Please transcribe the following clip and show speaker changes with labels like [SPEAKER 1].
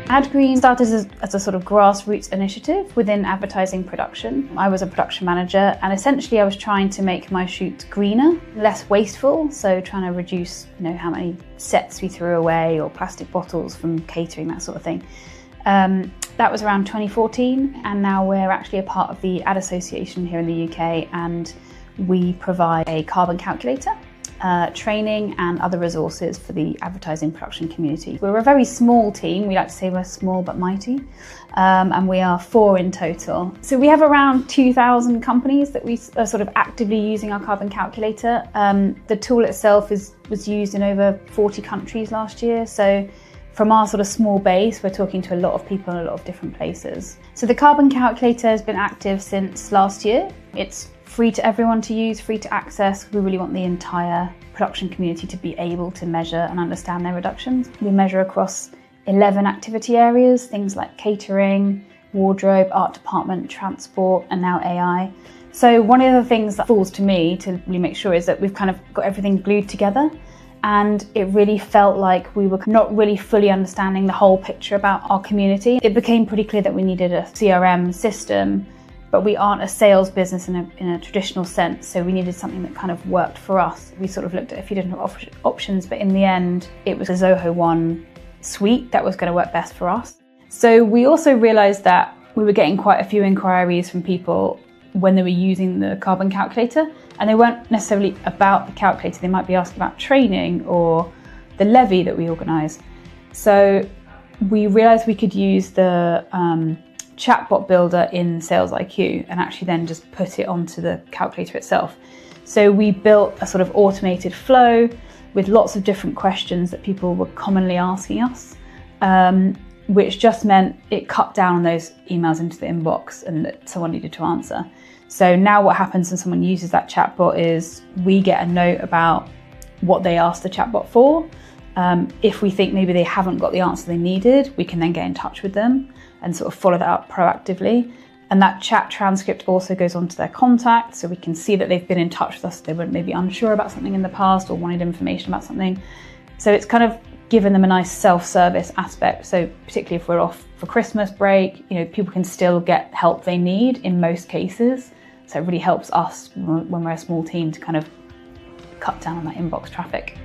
[SPEAKER 1] AdGreen started as a sort of grassroots initiative within advertising production. I was a production manager, and essentially I was trying to make my shoots greener, less wasteful, so trying to reduce how many sets we threw away or plastic bottles from catering, that sort of thing. That was around 2014, and now we're actually a part of the Ad Association here in the UK, and we provide a carbon calculator, training and other resources for the advertising production community. We're a very small team. We like to say we're small but mighty, and we are 4 in total. So we have around 2,000 companies that we are sort of actively using our carbon calculator. The tool itself was used in over 40 countries last year. So from our sort of small base, we're talking to a lot of people in a lot of different places. So the carbon calculator has been active since last year. It's free to everyone to use, free to access. We really want the entire production community to be able to measure and understand their reductions. We measure across 11 activity areas, things like catering, wardrobe, art department, transport, and now AI. So one of the things that falls to me to really make sure is that we've kind of got everything glued together. And it really felt like we were not really fully understanding the whole picture about our community. It became pretty clear that we needed a CRM system, but we aren't a sales business in a traditional sense, so we needed something that kind of worked for us. We sort of looked at a few different options, but in the end, it was a Zoho One suite that was going to work best for us. So we also realised that we were getting quite a few inquiries from people when they were using the carbon calculator, and they weren't necessarily about the calculator. They might be asking about training or the levy that we organise. So we realised we could use the chatbot builder in SalesIQ and actually then just put it onto the calculator itself. So we built a sort of automated flow with lots of different questions that people were commonly asking us, which just meant it cut down on those emails into the inbox and that someone needed to answer. So now what happens when someone uses that chatbot is we get a note about what they asked the chatbot for. If we think maybe they haven't got the answer they needed, we can then get in touch with them and sort of follow that up proactively. And that chat transcript also goes on to their contact, so we can see that they've been in touch with us. They were maybe unsure about something in the past or wanted information about something. So it's kind of given them a nice self-service aspect. So particularly if we're off for Christmas break, people can still get help they need in most cases. So it really helps us when we're a small team to kind of cut down on that inbox traffic.